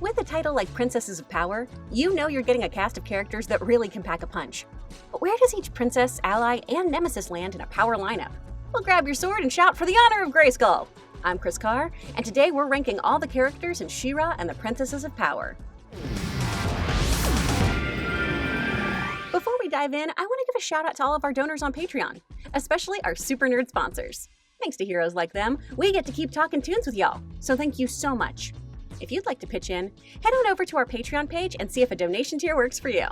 With a title like Princesses of Power, you know you're getting a cast of characters that really can pack a punch. But where does each princess, ally, and nemesis land in a power lineup? Well, grab your sword and shout for the honor of GreySkull! I'm Kris Carr, and today we're ranking all the characters in She-Ra and the Princesses of Power. Before we dive in, I want to give a shout out to all of our donors on Patreon, especially our super nerd sponsors. Thanks to heroes like them, we get to keep talking tunes with y'all, so thank you so much. If you'd like to pitch in, head on over to our Patreon page and see if a donation tier works for you.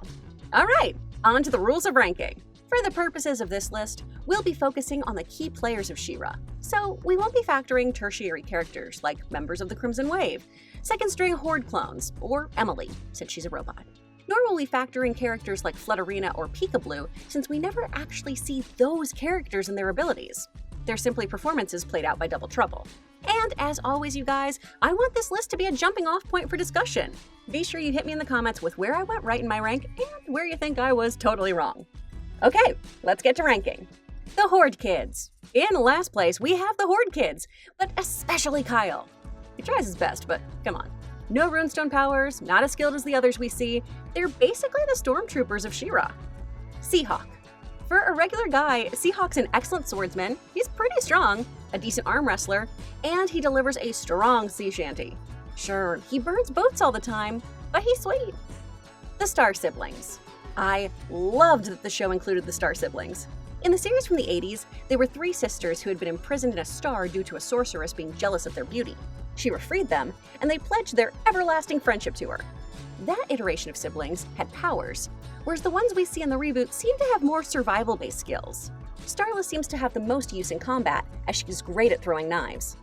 All right, on to the rules of ranking. For the purposes of this list, we'll be focusing on the key players of She-Ra, so we won't be factoring tertiary characters like members of the Crimson Wave, second-string Horde clones, or Emily, since she's a robot. Nor will we factor in characters like Flutterina or Peekaboo, since we never actually see those characters and their abilities. They're simply performances played out by Double Trouble. And as always, you guys, I want this list to be a jumping off point for discussion. Be sure you hit me in the comments with where I went right in my rank and where you think I was totally wrong. Okay, let's get to ranking. The Horde Kids. In last place, we have the Horde Kids, but especially Kyle. He tries his best, but come on. No runestone powers, not as skilled as the others we see. They're basically the stormtroopers of She-Ra. Seahawk. For a regular guy, Seahawk's an excellent swordsman, he's pretty strong, a decent arm wrestler, and he delivers a strong sea shanty. Sure, he burns boats all the time, but he's sweet. The Star Siblings. I loved that the show included the Star Siblings. In the series from the 80s, they were three sisters who had been imprisoned in a star due to a sorceress being jealous of their beauty. She freed them, and they pledged their everlasting friendship to her. That iteration of siblings had powers, whereas the ones we see in the reboot seem to have more survival-based skills. Starla seems to have the most use in combat, as she's great at throwing knives.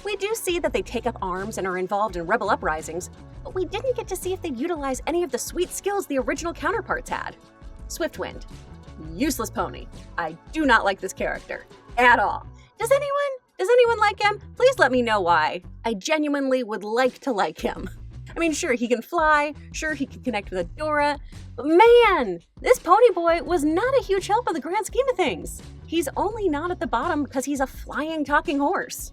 We do see that they take up arms and are involved in rebel uprisings, but we didn't get to see if they'd utilize any of the sweet skills the original counterparts had. Swiftwind. Useless pony. I do not like this character. At all. Does anyone like him? Please let me know why. I genuinely would like to like him. I mean, sure, he can fly, sure, he can connect with Adora, but man, this pony boy was not a huge help in the grand scheme of things. He's only not at the bottom because he's a flying, talking horse.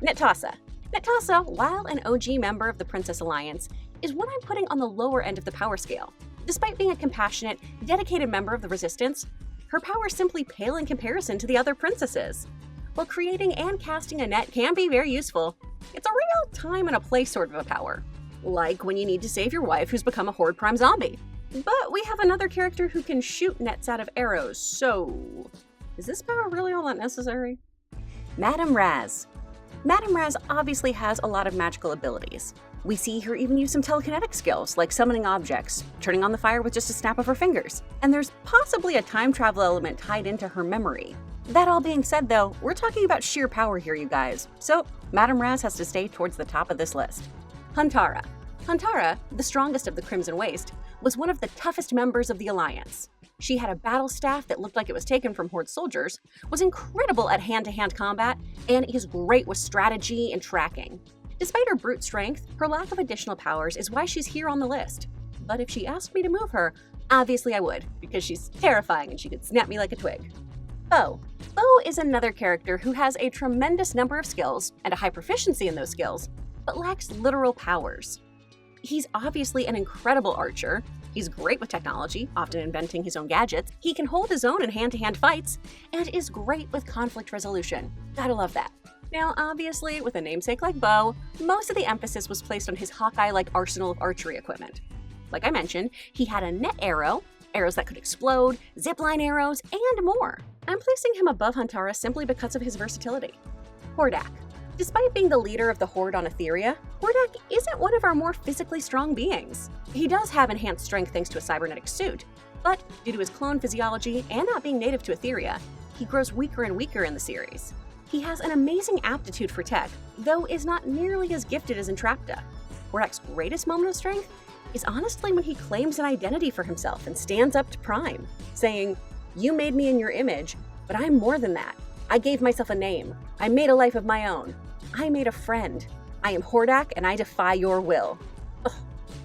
Natasha. Natasha, while an OG member of the Princess Alliance, is what I'm putting on the lower end of the power scale. Despite being a compassionate, dedicated member of the Resistance, her powers simply pale in comparison to the other princesses. While creating and casting a net can be very useful, it's a real time and a place sort of a power. Like when you need to save your wife who's become a Horde Prime zombie. But we have another character who can shoot nets out of arrows, so is this power really all that necessary? Madame Razz. Madame Razz obviously has a lot of magical abilities. We see her even use some telekinetic skills, like summoning objects, turning on the fire with just a snap of her fingers, and there's possibly a time travel element tied into her memory. That all being said though, we're talking about sheer power here, you guys, so Madame Razz has to stay towards the top of this list. Huntara. Huntara, the strongest of the Crimson Waste, was one of the toughest members of the Alliance. She had a battle staff that looked like it was taken from Horde soldiers, was incredible at hand-to-hand combat, and is great with strategy and tracking. Despite her brute strength, her lack of additional powers is why she's here on the list. But if she asked me to move her, obviously I would, because she's terrifying and she could snap me like a twig. Bo. Bo is another character who has a tremendous number of skills and a high proficiency in those skills, but lacks literal powers. He's obviously an incredible archer, he's great with technology, often inventing his own gadgets, he can hold his own in hand-to-hand fights, and is great with conflict resolution. Gotta love that. Now, obviously, with a namesake like Bo, most of the emphasis was placed on his Hawkeye-like arsenal of archery equipment. Like I mentioned, he had a net arrow, arrows that could explode, zipline arrows, and more. I'm placing him above Huntara simply because of his versatility. Hordak. Despite being the leader of the Horde on Etheria, Hordak isn't one of our more physically strong beings. He does have enhanced strength thanks to a cybernetic suit, but due to his clone physiology and not being native to Etheria, he grows weaker and weaker in the series. He has an amazing aptitude for tech, though is not nearly as gifted as Entrapta. Hordak's greatest moment of strength is honestly when he claims an identity for himself and stands up to Prime, saying, "You made me in your image, but I'm more than that. I gave myself a name. I made a life of my own. I made a friend. I am Hordak and I defy your will." Ugh,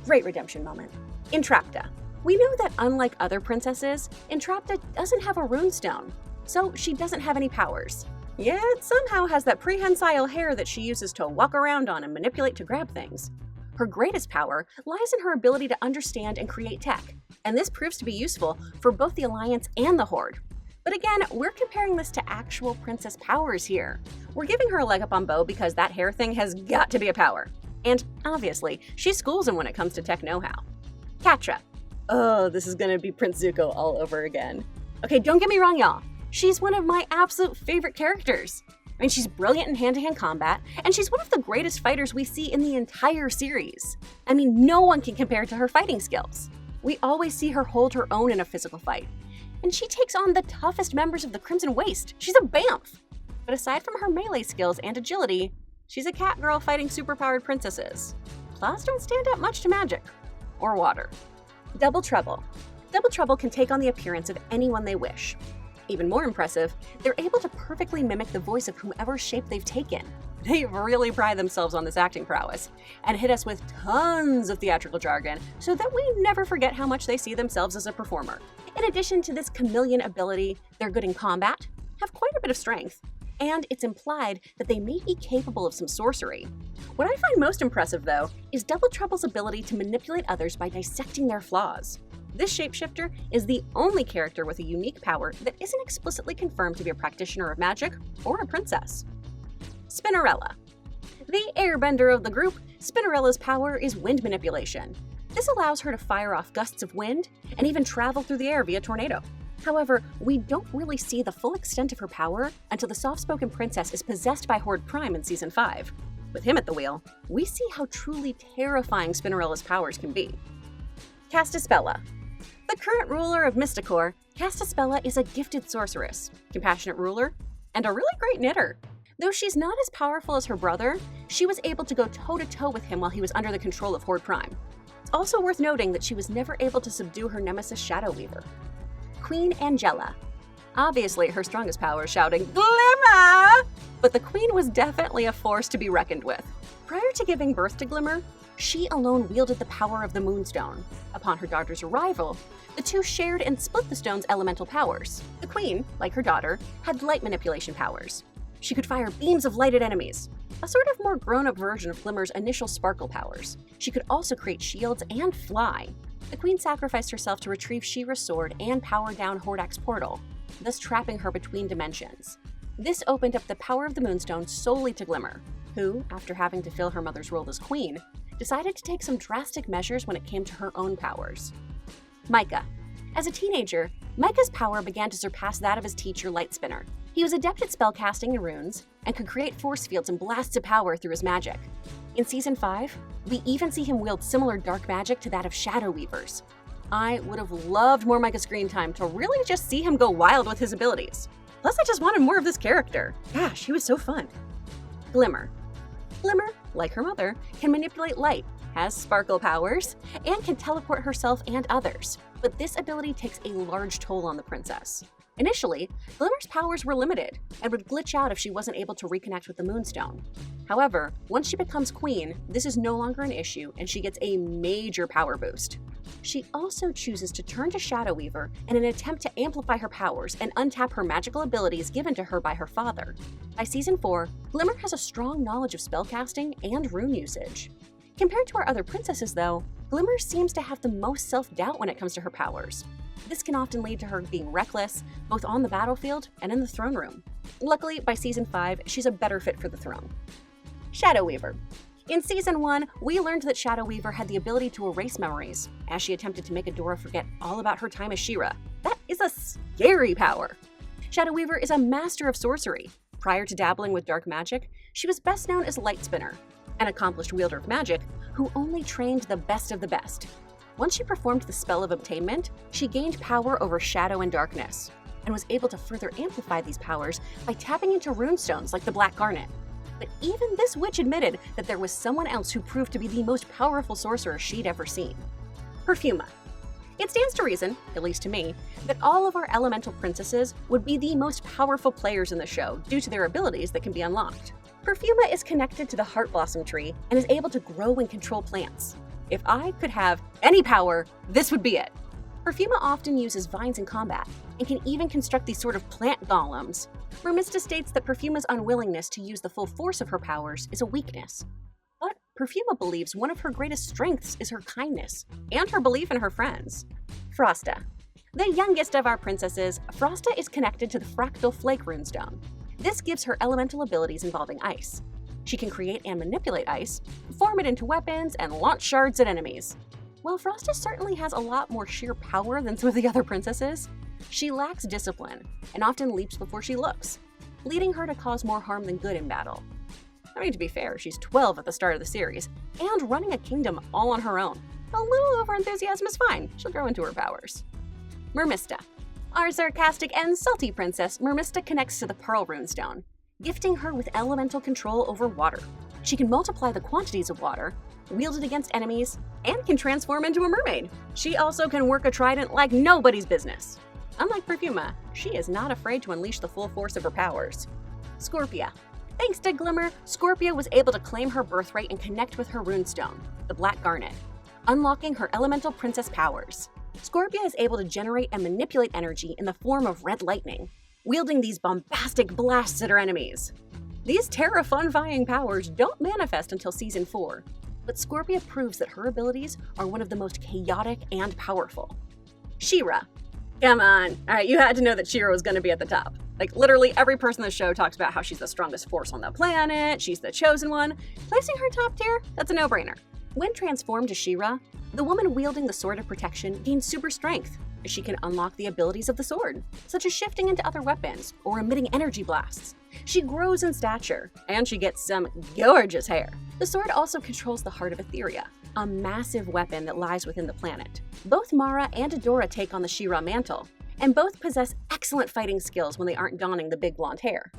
great redemption moment. Entrapta. We know that unlike other princesses, Entrapta doesn't have a runestone, so she doesn't have any powers. Yet somehow has that prehensile hair that she uses to walk around on and manipulate to grab things. Her greatest power lies in her ability to understand and create tech, and this proves to be useful for both the Alliance and the Horde. But again, we're comparing this to actual princess powers here. We're giving her a leg up on Bo because that hair thing has got to be a power. And obviously, she schools him when it comes to tech know-how. Catra. Oh, this is gonna be Prince Zuko all over again. Okay, don't get me wrong, y'all. She's one of my absolute favorite characters. I mean, she's brilliant in hand-to-hand combat, and she's one of the greatest fighters we see in the entire series. I mean, no one can compare to her fighting skills. We always see her hold her own in a physical fight, and she takes on the toughest members of the Crimson Waste. She's a BAMF! But aside from her melee skills and agility, she's a cat girl fighting superpowered princesses. Claws don't stand up much to magic. Or water. Double Trouble. Double Trouble can take on the appearance of anyone they wish. Even more impressive, they're able to perfectly mimic the voice of whomever shape they've taken. They really pride themselves on this acting prowess, and hit us with tons of theatrical jargon so that we never forget how much they see themselves as a performer. In addition to this chameleon ability, they're good in combat, have quite a bit of strength, and it's implied that they may be capable of some sorcery. What I find most impressive, though, is Double Trouble's ability to manipulate others by dissecting their flaws. This shapeshifter is the only character with a unique power that isn't explicitly confirmed to be a practitioner of magic or a princess. Spinnerella. The airbender of the group, Spinnerella's power is wind manipulation. This allows her to fire off gusts of wind and even travel through the air via tornado. However, we don't really see the full extent of her power until the soft-spoken princess is possessed by Horde Prime in Season 5. With him at the wheel, we see how truly terrifying Spinnerella's powers can be. Castaspella. The current ruler of Mysticor, Castaspella is a gifted sorceress, compassionate ruler, and a really great knitter. Though she's not as powerful as her brother, she was able to go toe-to-toe with him while he was under the control of Horde Prime. It's also worth noting that she was never able to subdue her nemesis Shadow Weaver. Queen Angela. Obviously, her strongest power is shouting, "Glimmer!" But the Queen was definitely a force to be reckoned with. Prior to giving birth to Glimmer, she alone wielded the power of the Moonstone. Upon her daughter's arrival, the two shared and split the stone's elemental powers. The Queen, like her daughter, had light manipulation powers. She could fire beams of light at enemies, a sort of more grown-up version of Glimmer's initial sparkle powers. She could also create shields and fly. The Queen sacrificed herself to retrieve She-Ra's sword and power down Hordak's portal, thus trapping her between dimensions. This opened up the power of the Moonstone solely to Glimmer, who, after having to fill her mother's role as queen, decided to take some drastic measures when it came to her own powers. Micah. As a teenager, Micah's power began to surpass that of his teacher, Lightspinner. He was adept at spellcasting and runes, and could create force fields and blasts of power through his magic. In Season 5, we even see him wield similar dark magic to that of Shadow Weavers. I would have loved more Micah screen time to really just see him go wild with his abilities. Plus, I just wanted more of this character. Gosh, he was so fun. Glimmer. Glimmer, like her mother, can manipulate light, has sparkle powers, and can teleport herself and others. But this ability takes a large toll on the princess. Initially, Glimmer's powers were limited and would glitch out if she wasn't able to reconnect with the Moonstone. However, once she becomes queen, this is no longer an issue and she gets a major power boost. She also chooses to turn to Shadow Weaver in an attempt to amplify her powers and untap her magical abilities given to her by her father. By Season 4, Glimmer has a strong knowledge of spellcasting and rune usage. Compared to our other princesses, though, Glimmer seems to have the most self-doubt when it comes to her powers. This can often lead to her being reckless, both on the battlefield and in the throne room. Luckily, by Season 5, she's a better fit for the throne. Shadow Weaver. In Season 1, we learned that Shadow Weaver had the ability to erase memories, as she attempted to make Adora forget all about her time as She-Ra. That is a scary power! Shadow Weaver is a master of sorcery. Prior to dabbling with dark magic, she was best known as Lightspinner, an accomplished wielder of magic who only trained the best of the best. Once she performed the spell of obtainment, she gained power over shadow and darkness, and was able to further amplify these powers by tapping into runestones like the Black Garnet. But even this witch admitted that there was someone else who proved to be the most powerful sorcerer she'd ever seen. Perfuma. It stands to reason, at least to me, that all of our elemental princesses would be the most powerful players in the show due to their abilities that can be unlocked. Perfuma is connected to the Heart Blossom tree and is able to grow and control plants. If I could have any power, this would be it. Perfuma often uses vines in combat, and can even construct these sort of plant golems. Mermista states that Perfuma's unwillingness to use the full force of her powers is a weakness. But Perfuma believes one of her greatest strengths is her kindness and her belief in her friends. Frosta. The youngest of our princesses, Frosta is connected to the Fractal Flake runestone. This gives her elemental abilities involving ice. She can create and manipulate ice, form it into weapons, and launch shards at enemies. While Frosta certainly has a lot more sheer power than some of the other princesses, she lacks discipline and often leaps before she looks, leading her to cause more harm than good in battle. I mean, to be fair, she's 12 at the start of the series, and running a kingdom all on her own. A little overenthusiasm is fine, she'll grow into her powers. Mermista. Our sarcastic and salty princess, Mermista connects to the Pearl runestone, gifting her with elemental control over water. She can multiply the quantities of water, wield it against enemies, and can transform into a mermaid. She also can work a trident like nobody's business. Unlike Perfuma, she is not afraid to unleash the full force of her powers. Scorpio. Thanks to Glimmer, Scorpio was able to claim her birthright and connect with her runestone, the Black Garnet, unlocking her elemental princess powers. Scorpio is able to generate and manipulate energy in the form of red lightning, wielding these bombastic blasts at her enemies. These terrifying powers don't manifest until Season 4, but Scorpio proves that her abilities are one of the most chaotic and powerful. She-Ra. Come on, alright, you had to know that She-Ra was going to be at the top. Like, literally every person in the show talks about how she's the strongest force on the planet, she's the chosen one. Placing her top tier, that's a no-brainer. When transformed to She-Ra, the woman wielding the Sword of Protection gains super strength, as she can unlock the abilities of the sword, such as shifting into other weapons or emitting energy blasts. She grows in stature, and she gets some gorgeous hair. The sword also controls the heart of Etheria, a massive weapon that lies within the planet. Both Mara and Adora take on the She-Ra mantle, and both possess excellent fighting skills when they aren't donning the big blonde hair.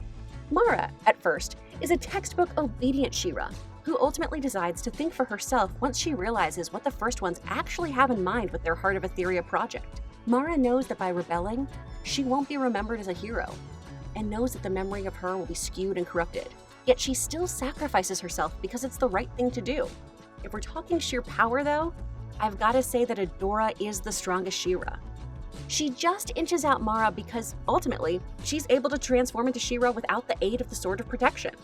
Mara, at first, is a textbook obedient She-Ra, who ultimately decides to think for herself once she realizes what the first ones actually have in mind with their Heart of Etheria project. Mara knows that by rebelling, she won't be remembered as a hero, and knows that the memory of her will be skewed and corrupted. Yet she still sacrifices herself because it's the right thing to do. If we're talking sheer power though, I've gotta say that Adora is the strongest She-Ra. She just inches out Mara because, ultimately, she's able to transform into She-Ra without the aid of the Sword of Protection.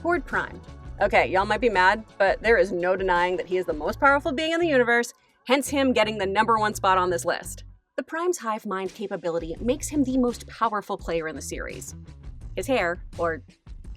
Horde Prime. Okay, y'all might be mad, but there is no denying that he is the most powerful being in the universe, hence him getting the #1 spot on this list. The Prime's hive mind capability makes him the most powerful player in the series. His hair, or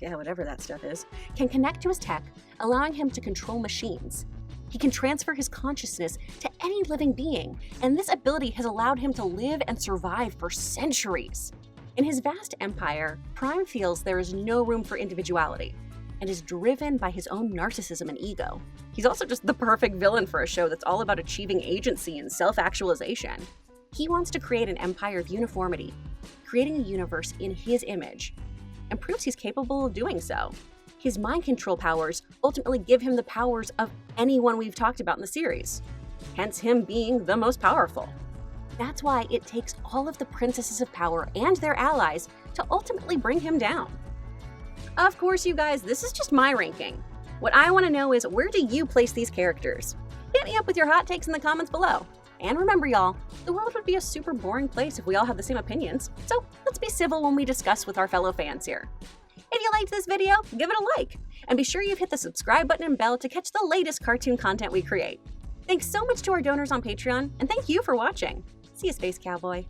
whatever that stuff is, can connect to his tech, allowing him to control machines. He can transfer his consciousness to any living being, and this ability has allowed him to live and survive for centuries. In his vast empire, Prime feels there is no room for individuality, and is driven by his own narcissism and ego. He's also just the perfect villain for a show that's all about achieving agency and self-actualization. He wants to create an empire of uniformity, creating a universe in his image, and proves he's capable of doing so. His mind control powers ultimately give him the powers of anyone we've talked about in the series, hence him being the most powerful. That's why it takes all of the princesses of power and their allies to ultimately bring him down. Of course, you guys, this is just my ranking. What I want to know is, where do you place these characters? Hit me up with your hot takes in the comments below. And remember, y'all, the world would be a super boring place if we all had the same opinions, so let's be civil when we discuss with our fellow fans here. If you liked this video, give it a like, and be sure you've hit the subscribe button and bell to catch the latest cartoon content we create. Thanks so much to our donors on Patreon, and thank you for watching. See you, Space Cowboy.